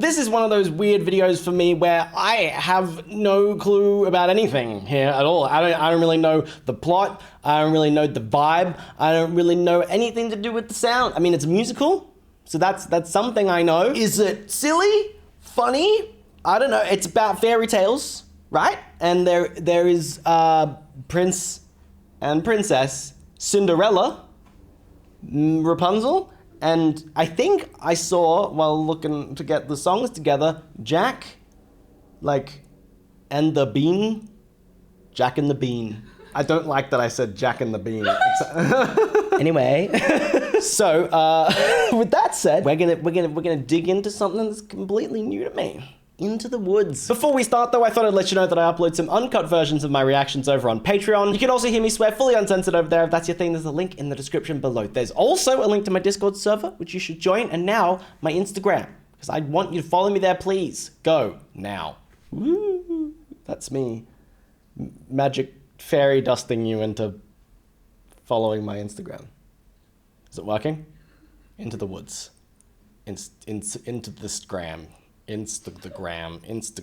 This is one of those weird videos for me where I have no clue about anything here at all. I don't really know the plot. I don't really know the vibe. I don't really know anything to do with the sound. I mean, it's musical, so that's something I know. Is it silly? Funny? I don't know. It's about fairy tales, right? And there is Prince and Princess, Cinderella, Rapunzel, and I think I saw, while looking to get the songs together, Jack and the Bean. Jack and the Bean. I don't like that I said Jack and the Bean. Anyway, so with that said, we're gonna dig into something that's completely new to me. Into the woods. Before we start though, I thought I'd let you know that I upload some uncut versions of my reactions over on Patreon. You can also hear me swear fully uncensored over there if that's your thing. There's a link in the description below. There's also a link to my Discord server, which you should join, and now my Instagram, because I want you to follow me there, please. Go now. Woo! That's me magic fairy dusting you into following my Instagram. Is it working? Into the woods. Into the scram. Instagram.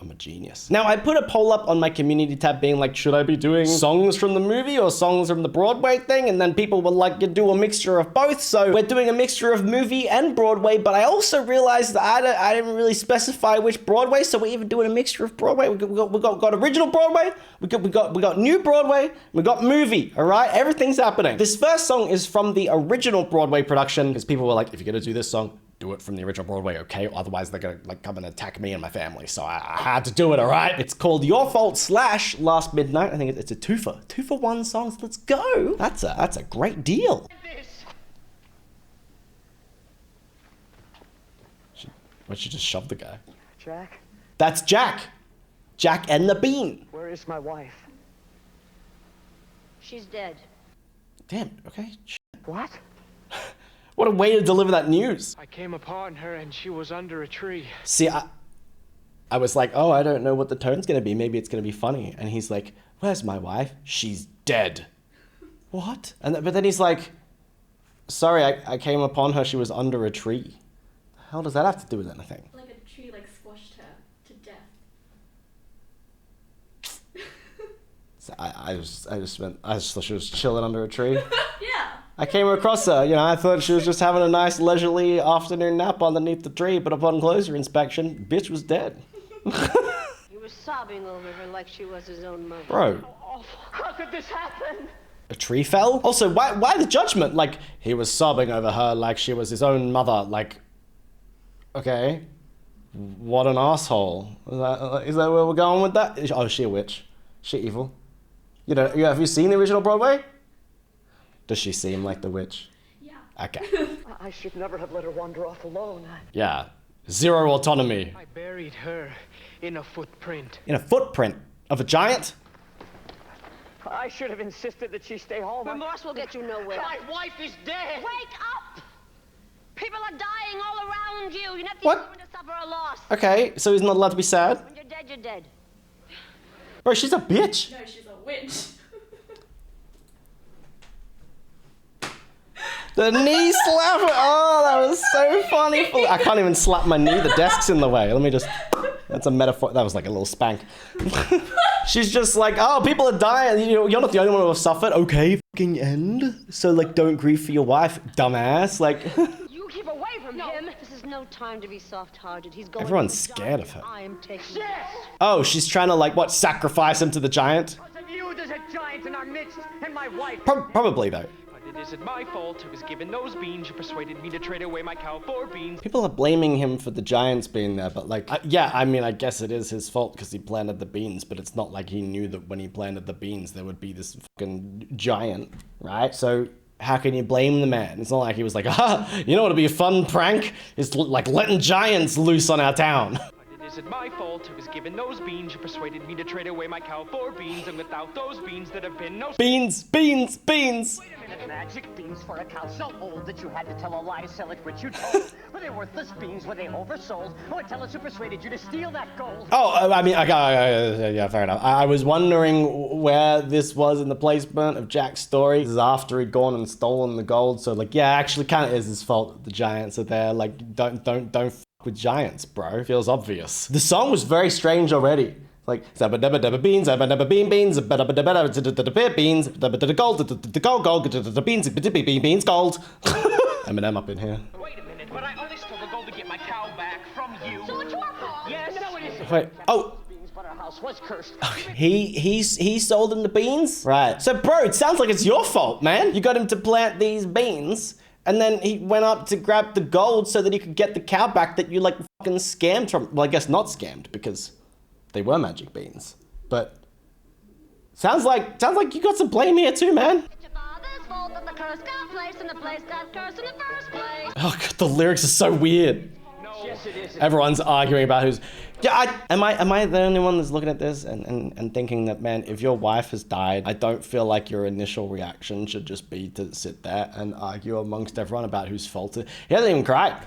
I'm a genius. Now, I put a poll up on my community tab being like, should I be doing songs from the movie or songs from the Broadway thing? And then people were like, you do a mixture of both. So we're doing a mixture of movie and Broadway, but I also realized that I didn't really specify which Broadway, so we're even doing a mixture of Broadway. We got original Broadway, we got new Broadway, we got movie, all right? Everything's happening. This first song is from the original Broadway production, because people were like, if you're gonna do this song, do it from the original Broadway, okay? Otherwise they're gonna come and attack me and my family. So I had to do it, all right? It's called Your Fault / Last Midnight. I think it's a two-for. 2-for-1 songs, let's go. That's a great deal. Why'd she just shove the guy? Jack? That's Jack. Jack and the Bean. Where is my wife? She's dead. Damn, okay. What? What a way to deliver that news. I came upon her and she was under a tree. See, I was like, oh, I don't know what the tone's gonna be. Maybe it's gonna be funny. And he's like, where's my wife? She's dead. What? But then he's like, sorry, I came upon her. She was under a tree. The hell does that have to do with anything? Like a tree squashed her to death. So I just thought she was chilling under a tree. Yeah. I came across her, I thought she was just having a nice leisurely afternoon nap underneath the tree, but upon closer inspection, bitch was dead. He was sobbing over her like she was his own mother. Bro. How could this happen? A tree fell? Also, why the judgment? He was sobbing over her like she was his own mother. Okay. What an asshole. Is that where we're going with that? Oh, is she a witch? She evil? Have you seen the original Broadway? Does she seem like the witch? Yeah. Okay. I should never have let her wander off alone. Yeah. Zero autonomy. I buried her in a footprint. In a footprint of a giant? I should have insisted that she stay home. Remorse will get you nowhere. My wife is dead! Wake up! People are dying all around you. You're not the What? only one to suffer a loss. Okay, so he's not allowed to be sad? When you're dead, you're dead. Bro, she's a bitch. No, she's a witch. The knee slap. Oh, that was so funny. I can't even slap my knee. The desk's in the way. Let me just. That's a metaphor. That was like a little spank. She's just like, oh, people are dying. You're not the only one who have suffered. Okay, fucking end. So don't grieve for your wife, dumbass. You keep away from him. This is no time to be soft-hearted. He's going. Everyone's to scared die. of her. I am taking this. Oh, she's trying to sacrifice him to the giant? Because of you, there's a giant in our midst, and my wife. Probably though. But it isn't my fault. I was given those beans. You persuaded me to trade away my cow for beans. People are blaming him for the giants being there, but yeah, I mean, I guess it is his fault because he planted the beans, but it's not like he knew that when he planted the beans there would be this fucking giant, right? So how can you blame the man? It's not like he was like, you know what would be a fun prank? Is letting giants loose on our town. But it Is it my fault I was given those beans? You persuaded me to trade away my cow for beans, and without those beans, there'd have been no Beans, beans, beans. Wait a minute, magic beans for a cow so old that you had to tell a lie to sell it, which you told. Were they worthless beans? Were they oversold? Oh, tell us who persuaded you to steal that gold. Oh, I mean, okay, yeah, fair enough. I was wondering where this was in the placement of Jack's story. This is after he'd gone and stolen the gold, so like, yeah, actually kind of is his fault that the giants are there. Like, don't f with giants, bro. Feels obvious. The song was very strange already. Like, zabba dabba dabba beans, zabba dabba bean beans, zabba dabba dabba dabba beans, dabba dabba gold, beans, beans, gold. Eminem up in here. Wait a minute, but I only stole the gold to get my cow back from you. So it's your fault. Yes, no, it isn't. Wait, oh. Beans, but our house was cursed. He sold him the beans? Right. So, bro, it sounds like it's your fault, man. You got him to plant these beans, and then he went up to grab the gold so that he could get the cow back that you, like, fucking scammed from. Well, I guess not scammed, because they were magic beans. But sounds like you got some blame here too, man. It's your father's fault that the curse got placed in the place got cursed in the first place. Oh, God, the lyrics are so weird. Yes, it is. Everyone's arguing about who's. Yeah, am I the only one that's looking at this and thinking that, man, if your wife has died, I don't feel like your initial reaction should just be to sit there and argue amongst everyone about whose fault it. He hasn't even cried.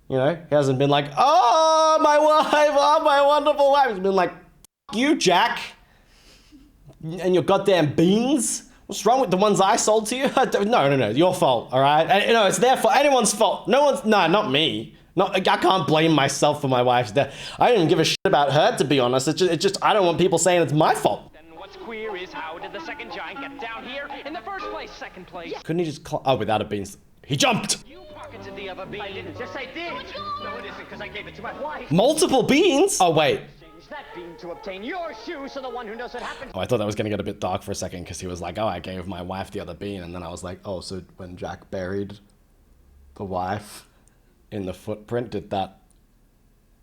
You know, he hasn't been like, oh, my wife, oh, my wonderful wife. He's been like, F you, Jack, and your goddamn beans. What's wrong with the ones I sold to you? No, your fault, all right? And, you know, it's their fault, anyone's fault. No, not me. I can't blame myself for my wife's death. I don't even give a shit about her, to be honest. It's just I don't want people saying it's my fault. Then what's queer is how did the second giant get down here in the first place? Second place. Couldn't he just oh, without a beans. He jumped. You pocketed the other bean. I didn't. Yes, I did. No, it isn't, because I gave it to my wife. Multiple beans? Oh, wait. Change that bean to obtain your shoe, so the one who knows what happened. Oh, I thought that was going to get a bit dark for a second because he was like, oh, I gave my wife the other bean. And then I was like, oh, so when Jack buried the wife in the footprint,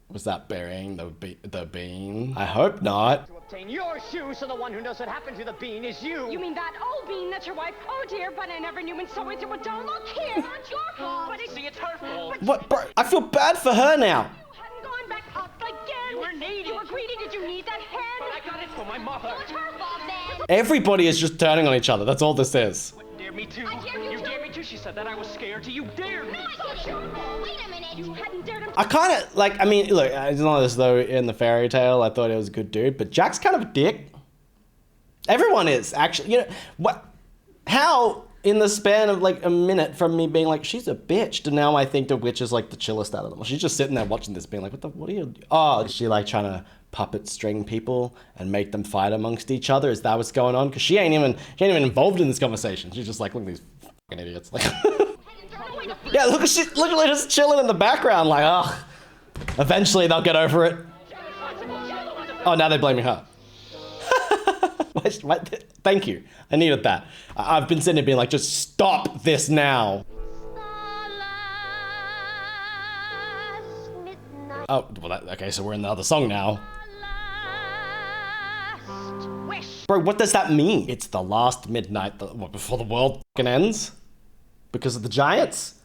was that burying the bean? I hope not. To obtain your shoe, so the one who knows what happened to the bean is you. You mean that old bean that's your wife? Oh dear, but I never knew, and so it's your don't look here. It's your fault. But See, it's her fault. What, bro? I feel bad for her now. you hadn't gone back up again. You were needy. You were greedy. Did you need that But hen? I got it for my mother. So it's her fault then. Everybody is just turning on each other. That's all this is. What, dare me too? I dare you You too. dare me too? She said that I was scared to. You dared me. So it's your fault. Wait a minute. You hadn't dared him. I kind of, like, I mean, look, it's not as though in the fairy tale I thought he was a good dude, but Jack's kind of a dick. Everyone is, actually. You know, what? How, in the span of, like, a minute from me being like, she's a bitch, to now I think the witch is, like, the chillest out of them. Well, she's just sitting there watching this being like, what are you, oh, is she, like, trying to puppet string people and make them fight amongst each other? Is that what's going on? Because she ain't even involved in this conversation. She's just like, look at these fucking idiots. Like, yeah, look at her just chilling in the background, like, oh, eventually they'll get over it. Oh, now they're blaming her. Thank you. I needed that. I've been sitting here being like, just stop this now. Oh, well, okay, so we're in the other song now. Bro, what does that mean? It's the last midnight, before the world fucking ends? Because of the giants?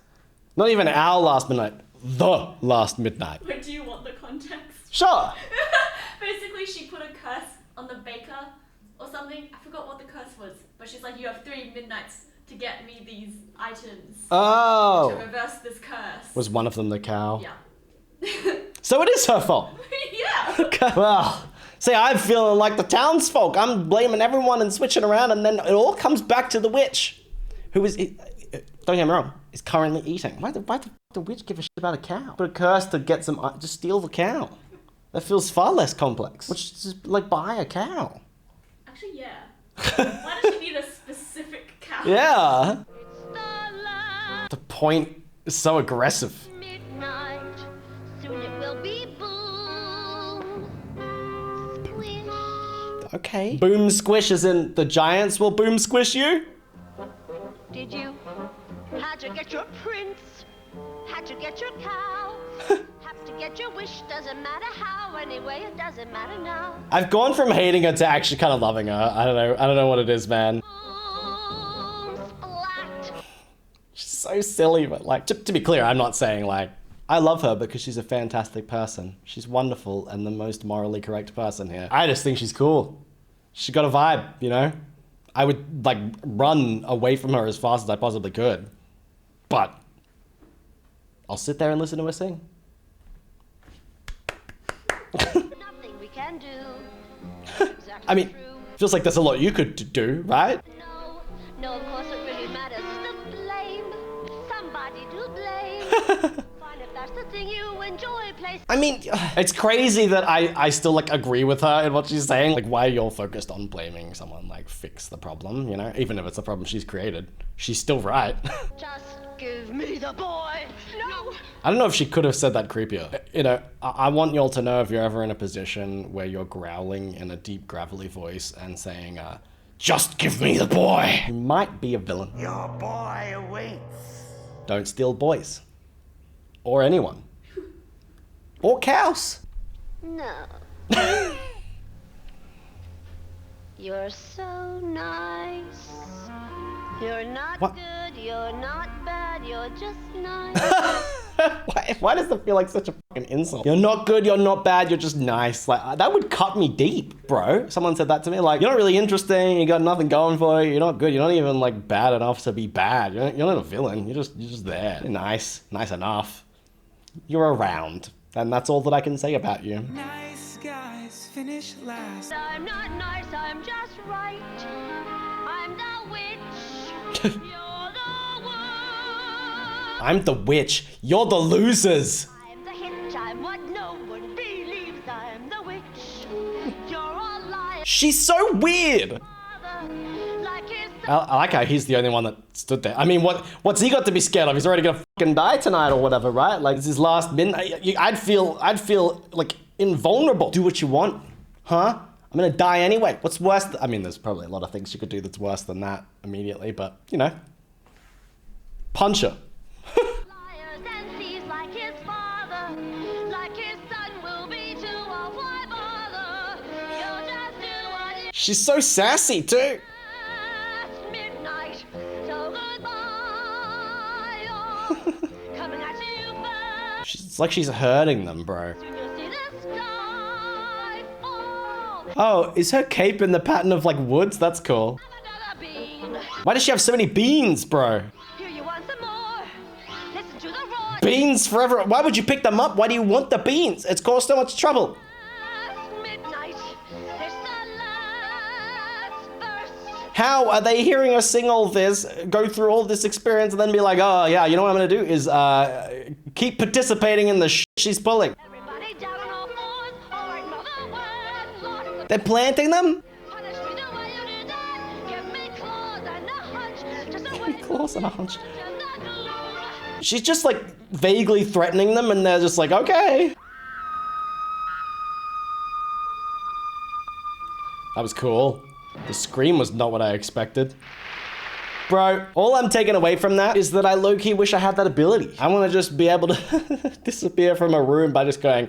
Not even our last midnight, the last midnight. But do you want the context? Sure. Basically, she put a curse on the baker or something. I forgot what the curse was. But she's like, you have 3 midnights to get me these items. To Oh. reverse this curse. Was one of them the cow? Yeah. So it is her fault. Yeah. Okay, well, see, I'm feeling like the townsfolk. I'm blaming everyone and switching around, and then it all comes back to the witch, who is, don't get me wrong, is currently eating. Why the witch give a shit about a cow? Put a curse to get some, just steal the cow. That feels far less complex. Which is just, like, buy a cow. Actually, yeah. Why does she need a specific cow? Yeah. The point is so aggressive. Midnight. Soon it will be boom. Squish. Okay. Boom squish as in the giants will boom squish you? Did you? How'd you get your prince? How'd you get your cow? Have to get your wish, doesn't matter how. Anyway, it doesn't matter now. I've gone from hating her to actually kind of loving her. I don't know what it is, man. Boom, splat. She's so silly, but like, to be clear, I'm not saying like I love her because she's a fantastic person. She's wonderful and the most morally correct person here. I just think she's cool. She's got a vibe, you know? I would like run away from her as fast as I possibly could. But I'll sit there and listen to her sing. Nothing we can do. Exactly I mean, true. feels like there's a lot you could do, right? No, of course it really matters. Just blame. Somebody to blame. Fine if that's the thing you enjoy, place. I mean, it's crazy that I still like agree with her in what she's saying. Like, why are you all focused on blaming someone? Like, fix the problem, you know? Even if it's a problem she's created, she's still right. Just give me the boy. No. I don't know if she could have said that creepier. You know, I want you all to know if you're ever in a position where you're growling in a deep, gravelly voice and saying, just give me the boy. You might be a villain. Your boy awaits. Don't steal boys. Or anyone. Or cows. No. You're so nice. You're not What? good, you're not bad, you're just nice. Why does it feel like such a fucking insult? You're not good, you're not bad, you're just nice. Like, that would cut me deep, bro. Someone said that to me, like, you're not really interesting, you got nothing going for you, you're not good, you're not even, like, bad enough to be bad. You're not a villain, you're just there. You're nice enough. You're around. And that's all that I can say about you. Nice guys finish last. I'm not nice, I'm just right. I'm the witch. You're the worst. I'm the witch, you're the losers. I'm the hitch, I'm what no one believes. I'm the witch. You're a liar. She's so weird. Like his I like how he's the only one that stood there. I mean, what's he got to be scared of? He's already gonna fucking die tonight or whatever, right? Like, it's his last midnight. I'd feel like invulnerable. Do what you want, huh? I'm gonna die anyway. What's worse? I mean, there's probably a lot of things you could do that's worse than that immediately, but you know, punch her. liars and thieves like his father. Like his son will be too. Oh, why bother? You'll just do what you She's so sassy too. midnight. So goodbye. Oh, coming at you first. It's like she's hurting them, bro. Soon you'll see the sky fall. Oh, is her cape in the pattern of like woods? That's cool. Another bean. Why does she have so many beans, bro? Here you want some more. Listen to the roar. Beans forever. Why would you pick them up? Why do you want the beans? It's caused so much trouble. Midnight. It's the last verse. How are they hearing her sing all this, go through all this experience, and then be like, oh yeah, you know what I'm gonna do is keep participating in the shit she's pulling. Everybody down on all fours. All right, mother, word. Lost the They're planting them? punish me the way you did that. Give me claws and a hunch. Just a way Claws and a hunch. just a glue. She's just like vaguely threatening them, and they're just like, okay. That was cool. The scream was not what I expected. Bro, all I'm taking away from that is that I low-key wish I had that ability. I want to just be able to disappear from a room by just going,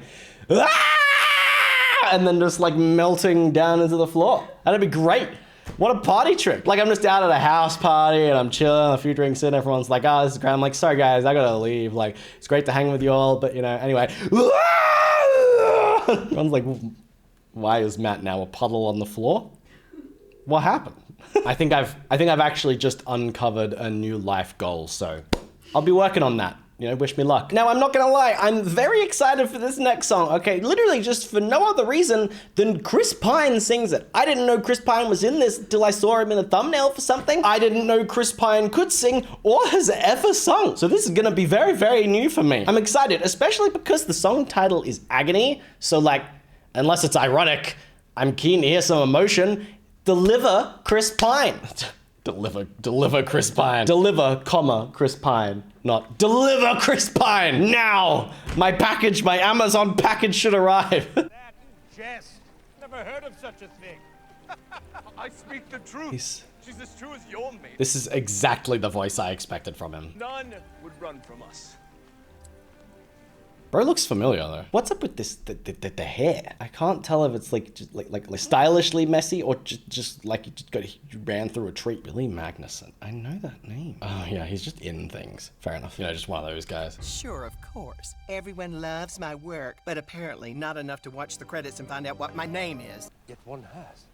"Ah!" and then just like melting down into the floor. That'd be great. What a party trick. Like, I'm just out at a house party and I'm chilling, a few drinks in, everyone's like, oh, this is great. I'm like, sorry guys, I gotta leave. Like, it's great to hang with you all, but you know, anyway. Everyone's like, why is Matt now a puddle on the floor? What happened? I think I've actually just uncovered a new life goal, so I'll be working on that. You know, wish me luck. Now, I'm not gonna lie, I'm very excited for this next song, okay? Literally just for no other reason than Chris Pine sings it. I didn't know Chris Pine was in this until I saw him in a thumbnail for something. I didn't know Chris Pine could sing or has ever sung. So this is gonna be very, very new for me. I'm excited, especially because the song title is Agony. So like, unless it's ironic, I'm keen to hear some emotion. Deliver Chris Pine. Deliver Chris Pine. Deliver, comma, Chris Pine. Not deliver Chris Pine now. My package, my Amazon package should arrive. That jest. Never heard of such a thing. I speak the truth. He's- She's as true as your maid. This is exactly the voice I expected from him. None would run from us. Bro looks familiar though. What's up with this, the hair? I can't tell if it's like just like stylishly messy or just like you ran through a tree. Billy Magnuson. I know that name. Oh yeah, he's just in things. Fair enough. You know, just one of those guys. Sure, of course. Everyone loves my work, but apparently not enough to watch the credits and find out what my name is. Yet one has.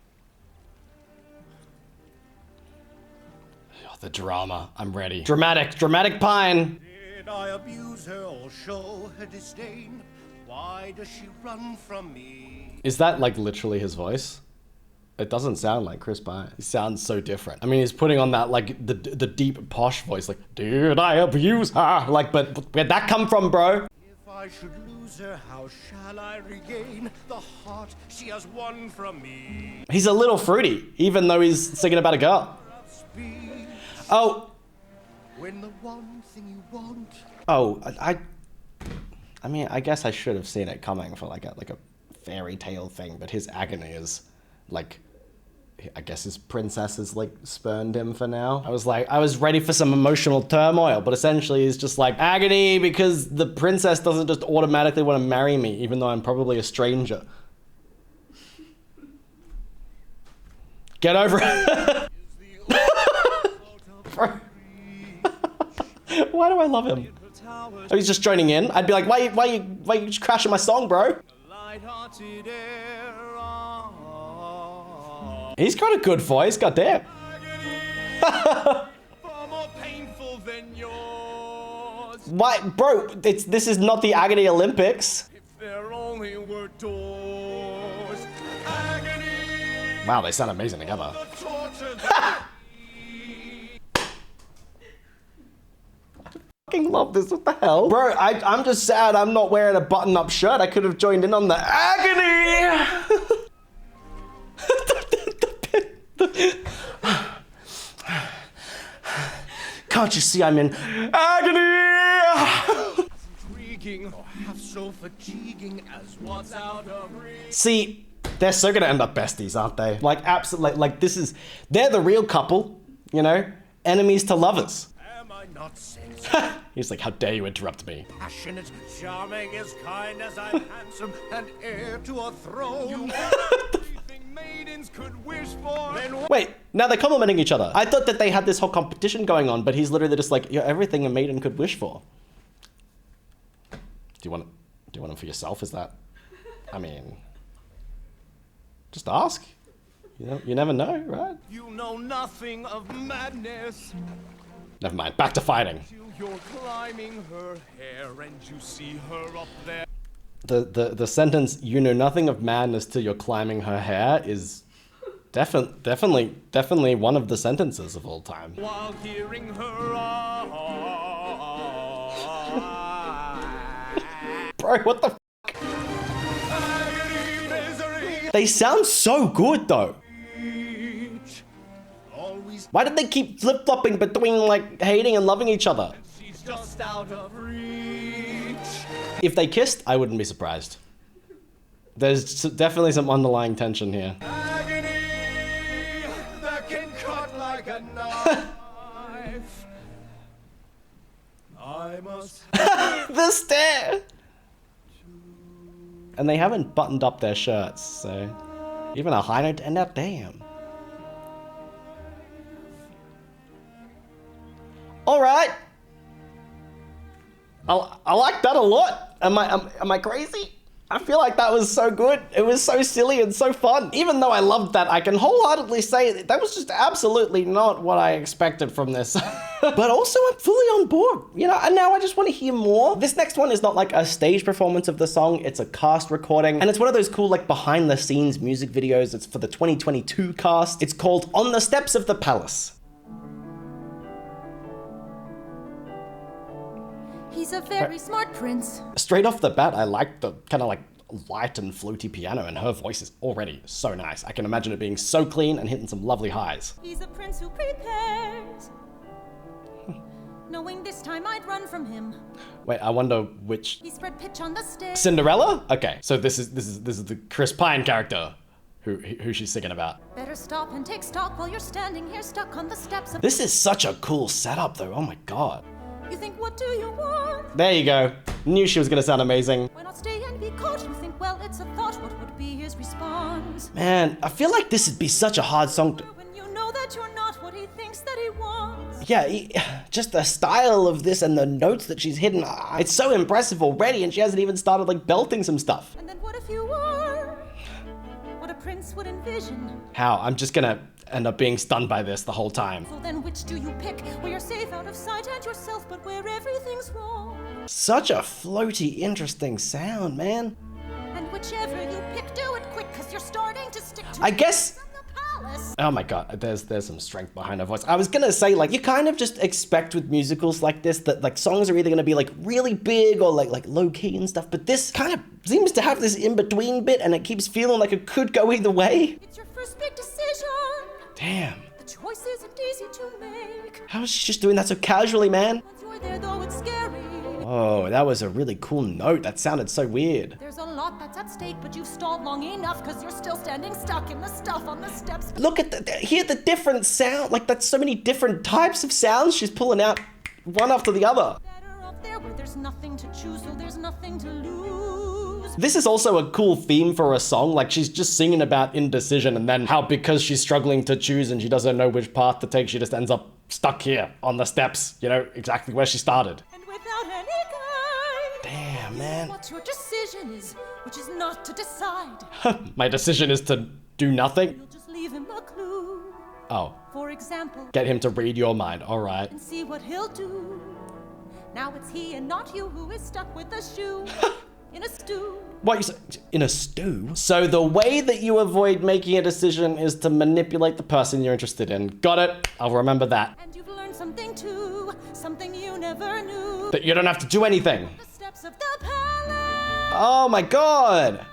Oh, the drama. I'm ready. Dramatic Pine. Did I abuse her or show her disdain? Why does she run from me? Is that like literally his voice? It doesn't sound like Chris Pine. He sounds so different. I mean, he's putting on that like the deep posh voice, like, did I abuse her? Like, but where'd that come from, bro? If I should lose her, how shall I regain the heart she has won from me? He's a little fruity, even though he's singing about a girl. Speech, Oh. when the one thing you want. Oh, I mean, I guess I should have seen it coming for like a fairy tale thing, but his agony is like, I guess his princess has like spurned him for now. I was ready for some emotional turmoil, but essentially he's just like, agony because the princess doesn't just automatically want to marry me, even though I'm probably a stranger. Get over it. Why do I love him? Oh, he's just joining in. I'd be like, why you just crashing my song, bro? He's got a good voice, goddamn. Why, bro? This is not the Agony Olympics. If there only were doors. Agony. Wow, they sound amazing together. Fucking love this. What the hell, bro? I'm just sad I'm not wearing a button-up shirt. I could have joined in on the agony. Can't you see I'm in agony? Intriguing or half so fatiguing as what's out of reach. See, they're so gonna end up besties, aren't they? Like, absolutely, like this is, they're the real couple, you know? Enemies to lovers. Am I not sensitive? He's like, how dare you interrupt me? Passionate, charming, as kind as I'm handsome, and heir to a throne. Everything maidens could wish for. Then Wait, now they're complimenting each other. I thought that they had this whole competition going on, but he's literally just like, you're everything a maiden could wish for. Do you want it for yourself? Is that, I mean, just ask. You know, you never know, right? you know nothing of madness. Never mind, back to fighting. You're climbing her hair and you see her up there. The sentence, you know nothing of madness till you're climbing her hair is definitely one of the sentences of all time. While hearing her Bro, what the agony, misery, They sound so good though. always Why did they keep flip-flopping between like hating and loving each other? she's just out of reach. If they kissed, I wouldn't be surprised. There's definitely some underlying tension here. Agony that can cut like a knife. I must. The stare! And they haven't buttoned up their shirts, so even a high note to end out, damn. Alright. I like that a lot. Am I crazy? I feel like that was so good. It was so silly and so fun. Even though I loved that, I can wholeheartedly say that was just absolutely not what I expected from this. But also I'm fully on board, you know, and now I just want to hear more. This next one is not like a stage performance of the song, it's a cast recording. And it's one of those cool like behind the scenes music videos. It's for the 2022 cast. It's called On the Steps of the Palace. He's a very smart prince. Straight off the bat, I like the kind of like light and floaty piano, and her voice is already so nice. I can imagine it being so clean and hitting some lovely highs. He's a prince who prepares. Knowing this time I'd run from him. Wait, I wonder which He spread pitch on the stairs. Cinderella? Okay, so this is the Chris Pine character who she's singing about. Better stop and take stock while you're standing here stuck on the steps of. This is such a cool setup though. Oh my god. You think, what do you want? There you go. Knew she was gonna sound amazing. Why not stay and be caught? You think, well, it's a thought. What would be his response? Man, I feel like this would be such a hard song to... When you know that you're not what he thinks that he wants. Yeah, just the style of this and the notes that she's hidden. It's so impressive already, and she hasn't even started like belting some stuff. And then what if you were what a prince would envision? How? I'm just gonna end up being stunned by this the whole time. So then which do you pick? Where you're safe out of sight and yourself, but where everything's wrong. Such a floaty, interesting sound, man. And whichever you pick, do it quick, cause you're starting to stick to I guess... the palace. Oh my god, there's some strength behind her voice. I was gonna say, like, you kind of just expect with musicals like this that like songs are either gonna be like really big or like low key and stuff, but this kind of seems to have this in between bit, and it keeps feeling like it could go either way. It's your first big decision. Damn. The choice isn't easy to make. How is she just doing that so casually, man? Once you're there, though, it's scary. Oh, that was a really cool note. That sounded so weird. There's a lot that's at stake, but you've stalled long enough because you're still standing stuck in the stuff on the steps. Look at hear the different sound. Like, that's so many different types of sounds she's pulling out one after the other. Better off there where there's nothing to choose, so there's nothing to lose. This is also a cool theme for a song. Like, she's just singing about indecision, and then how because she's struggling to choose and she doesn't know which path to take, she just ends up stuck here on the steps, you know, exactly where she started. And without any guide. Damn, man. What your decision is, which is not to decide. My decision is to do nothing. You'll just leave him a clue. Oh. For example, Get him to read your mind. All right. and see what he'll do. Now it's he and not you who is stuck with the shoe in a stew. What you say? In a stew? So the way that you avoid making a decision is to manipulate the person you're interested in. Got it. I'll remember that. And you've learned something too, something you never knew. That you don't have to do anything. The steps of the palace. Oh my god.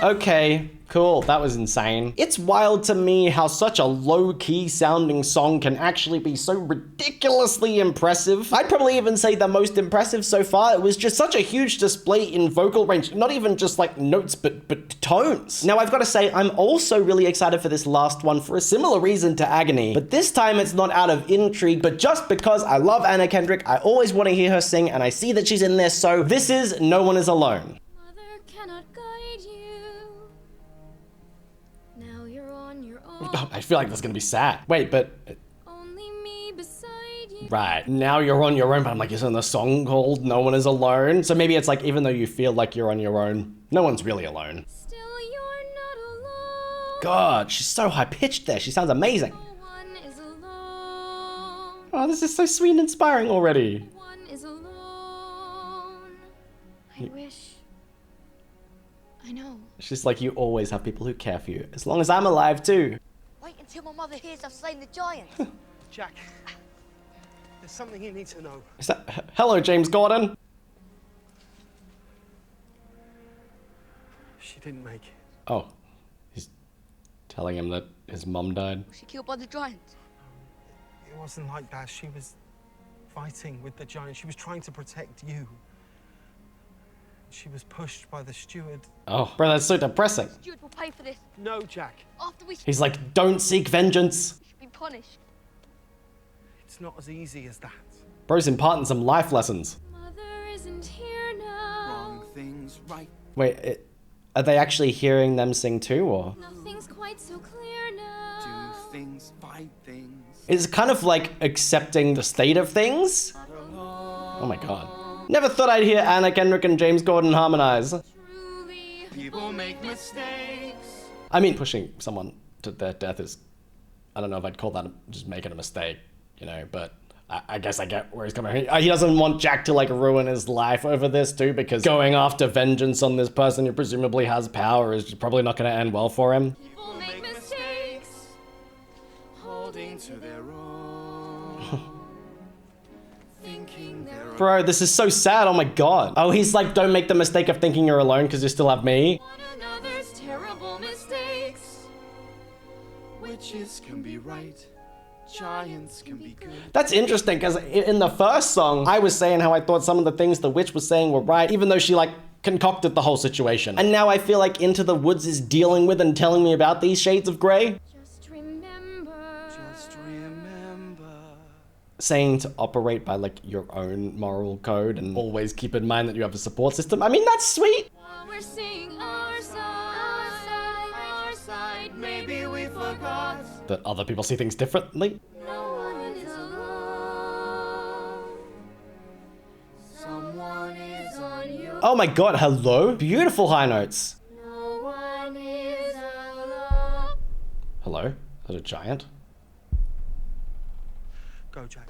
Okay, cool. That was insane. It's wild to me how such a low-key sounding song can actually be so ridiculously impressive. I'd probably even say the most impressive so far. It was just such a huge display in vocal range. Not even just like notes, but tones. Now, I've got to say, I'm also really excited for this last one for a similar reason to Agony. But this time it's not out of intrigue, but just because I love Anna Kendrick. I always want to hear her sing, and I see that she's in there, so this is No One Is Alone. Mother cannot guide you. Now you're on your own. Oh, I feel like that's gonna be sad. Wait, but... Only me beside you. Right, now you're on your own, but I'm like, isn't the song called No One Is Alone? So maybe it's like, even though you feel like you're on your own, no one's really alone. Still you're not alone. God, she's so high-pitched there. She sounds amazing. No one is alone. Oh, this is so sweet and inspiring already. No one is alone. I wish. I know. She's like, you always have people who care for you, as long as I'm alive too. Wait until my mother hears I've slain the giant. Jack, there's something you need to know. Is that... Hello, James Gordon. She didn't make it. Oh, he's telling him that his mom died. Was she killed by the giant? It wasn't like that. She was fighting with the giant. She was trying to protect you. She was pushed by the steward. Oh, bro, that's so depressing. The steward will pay for this. No, Jack. After we He's like, don't seek vengeance. should be punished. It's not as easy as that. Bro's imparting some life lessons. Mother isn't here now. Wrong things right. Wait, are they actually hearing them sing too, or? Nothing's quite so clear now. Do things, fight things. It's kind of like accepting the state of things. Oh my god. Never thought I'd hear Anna Kendrick and James Gordon harmonize. Truly. People make mistakes. I mean, pushing someone to their death is, I don't know if I'd call that just making a mistake, you know, but I guess I get where he's coming from. He doesn't want Jack to like ruin his life over this too, because going after vengeance on this person who presumably has power is probably not going to end well for him. People make mistakes. Holding to their own. Thinking they're Bro, this is so sad. Oh my god. Oh, he's like, don't make the mistake of thinking you're alone because you still have me. One another's terrible mistakes. witches can be right. Giants can be good. That's interesting, because in the first song, I was saying how I thought some of the things the witch was saying were right, even though she, like, concocted the whole situation. And now I feel like Into the Woods is dealing with and telling me about these shades of grey. Just remember. Just remember. saying to operate by like your own moral code and always keep in mind that you have a support system. I mean, that's sweet. While we're singing our side, maybe we forgot. That other people see things differently. No one is alone. Someone is on you. Oh my god, hello? Beautiful high notes. No one is alone. Hello? Is that a giant? Go, Jack.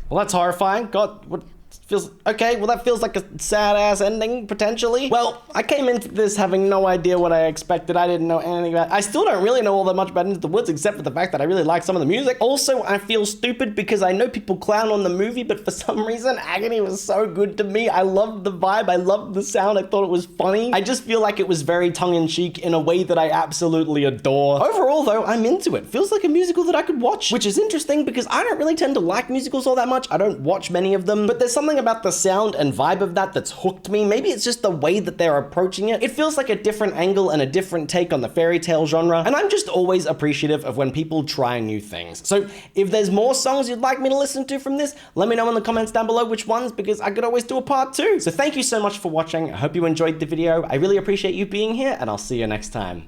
Well, that's horrifying. God, what feels... Okay, well, that feels like a sad-ass ending, potentially. Well, I came into this having no idea what I expected. I didn't know anything about... I still don't really know all that much about Into the Woods, except for the fact that I really like some of the music. Also, I feel stupid because I know people clown on the movie, but for some reason, Agony was so good to me. I loved the vibe. I loved the sound. I thought it was funny. I just feel like it was very tongue-in-cheek in a way that I absolutely adore. Overall, though, I'm into it. Feels like a musical that I could watch, which is interesting because I don't really tend to like musicals all that much. I don't watch many of them, but there's something about the sound and vibe of that's hooked me. Maybe it's just the way that they're approaching it. It feels like a different angle and a different take on the fairy tale genre, and I'm just always appreciative of when people try new things. So if there's more songs you'd like me to listen to from this, let me know in the comments down below which ones, because I could always do a part 2. So thank you so much for watching. I hope you enjoyed the video. I really appreciate you being here, and I'll see you next time.